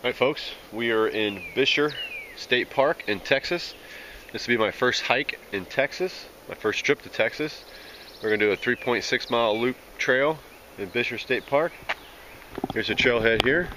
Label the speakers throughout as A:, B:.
A: Alright folks, we are in Buescher State Park in Texas. This will be my first hike in Texas, my first trip to Texas. We're going to do a 3.6 mile loop trail in Buescher State Park. Here's a trailhead here.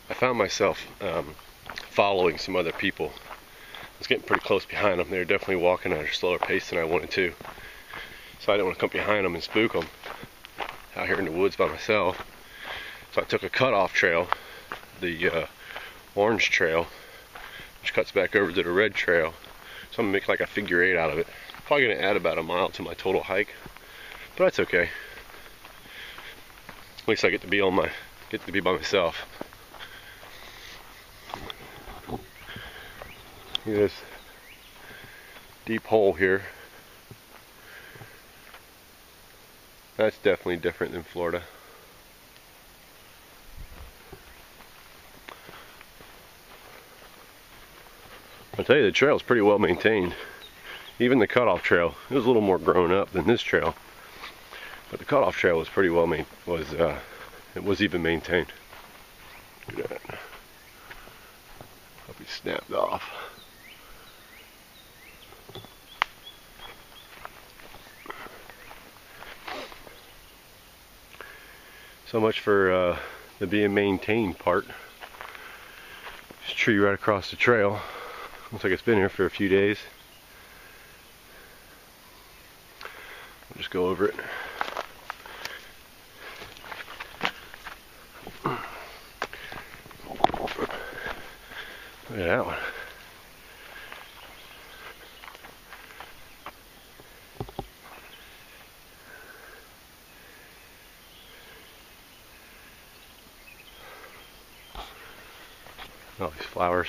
A: I found myself following some other people. I was getting pretty close behind them. They were definitely walking at a slower pace than I wanted to. So I didn't want to come behind them and spook them out here in the woods by myself. So I took a cutoff trail, the orange trail, which cuts back over to the red trail. So I'm going to make like a figure 8 out of it. Probably going to add about a mile to my total hike, but that's okay. At least I get to be by myself. Look at this deep hole here. That's definitely different than Florida. I'll tell you, the trail is pretty well maintained. Even the cutoff trail, it was a little more grown up than this trail, but the cutoff trail was pretty well it was even maintained. Look at that. Hope he snapped off. So much for the being maintained part. This tree right across the trail. Looks like it's been here for a few days. I'll just go over it. Look at that one. All these flowers.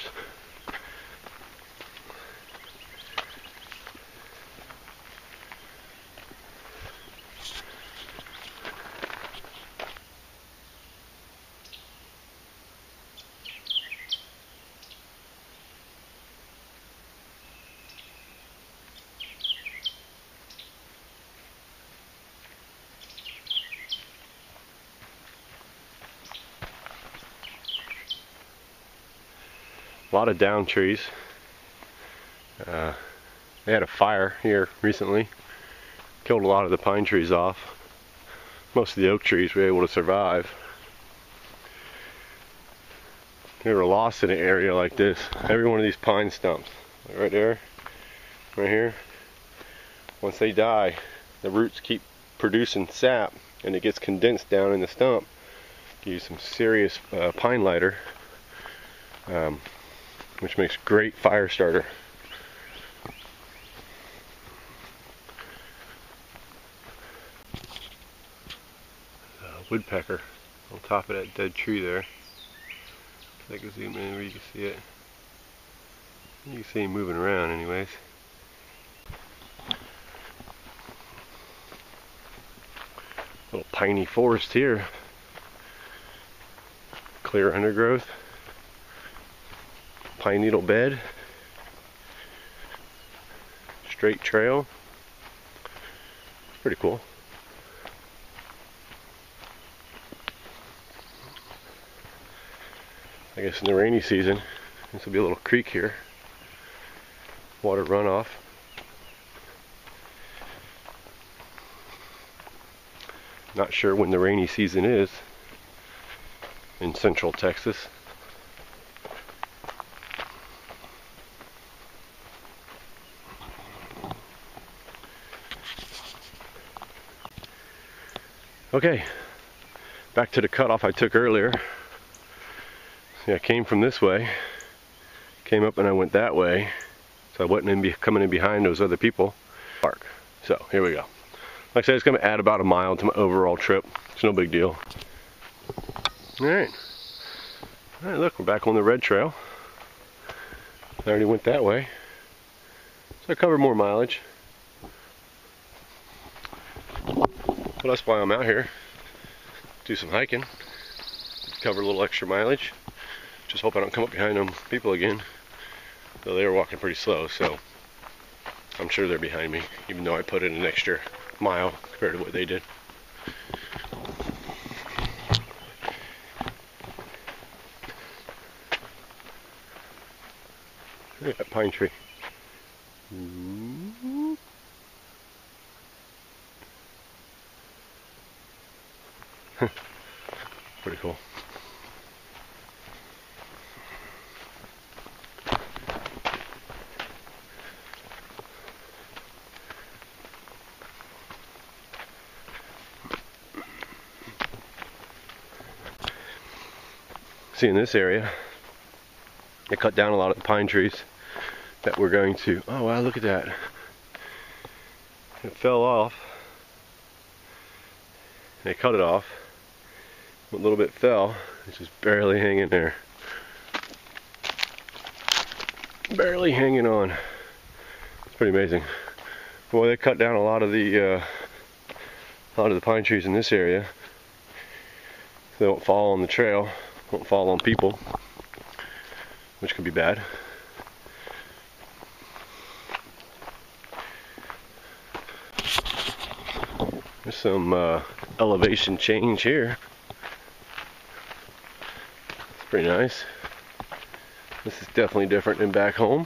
A: A lot of down trees. They had a fire here recently. Killed a lot of the pine trees off. Most of the oak trees were able to survive. They were lost in an area like this. Every one of these pine stumps, right there, right here, once they die, the roots keep producing sap and it gets condensed down in the stump. Give you some serious pine lighter. Which makes great fire starter. Woodpecker on top of that dead tree there. I can zoom in where you can see it. You can see him moving around anyways. Little piney forest here. Clear undergrowth. Pine needle bed, straight trail, pretty cool. I guess in the rainy season, this will be a little creek here, water runoff. Not sure when the rainy season is in central Texas. Okay, back to the cutoff I took earlier. See, I came from this way, came up and I went that way, so I wasn't coming in behind those other people. Park. So here we go. Like I said, it's going to add about a mile to my overall trip. It's no big deal. Alright. Alright, look, we're back on the red trail. I already went that way. So I covered more mileage. But that's why I'm out here. Do some hiking. Cover a little extra mileage. Just hope I don't come up behind them people again. Though they were walking pretty slow, so I'm sure they're behind me, even though I put in an extra mile compared to what they did. Look at that pine tree. Pretty cool. See, in this area, they cut down a lot of the pine trees that we're going to. Oh wow, look at that. It fell off. They cut it off. A little bit fell. It's just barely hanging there. Barely hanging on. It's pretty amazing. Well, they cut down a lot of the pine trees in this area. So they won't fall on the trail, won't fall on people, which could be bad. There's some elevation change here. It's pretty nice. This is definitely different than back home.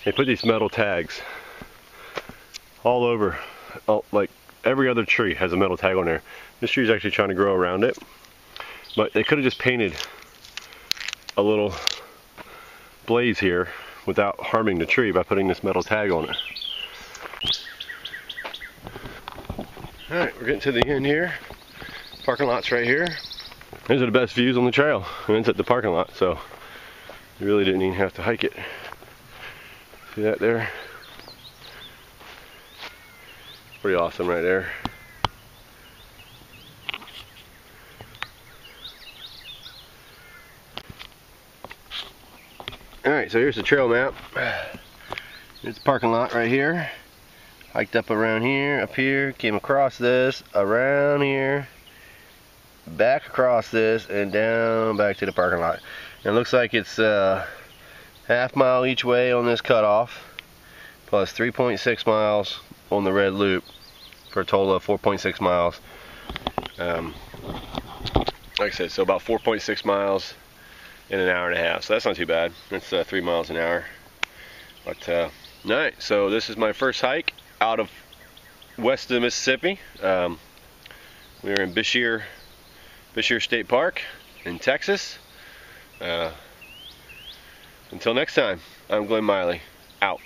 A: They put these metal tags all over, like every other tree has a metal tag on there. This tree is actually trying to grow around it, but they could have just painted a little blaze here without harming the tree by putting this metal tag on it. Alright, we're getting to the end here. Parking lot's right here. These are the best views on the trail, and it's at the parking lot, so you really didn't even have to hike it. See that there? Pretty awesome right there. Alright, so here's the trail map. Here's the parking lot right here. Hiked up around here, up here, came across this, around here, back across this, and down back to the parking lot. And it looks like it's half mile each way on this cutoff, plus 3.6 miles on the red loop, for a total of 4.6 miles. Like I said, so about 4.6 miles in an hour and a half. So that's not too bad. That's 3 miles an hour. But alright, so this is my first hike out of west of the Mississippi. We are in Buescher State Park in Texas. Until next time, I'm Glenn Miley, out.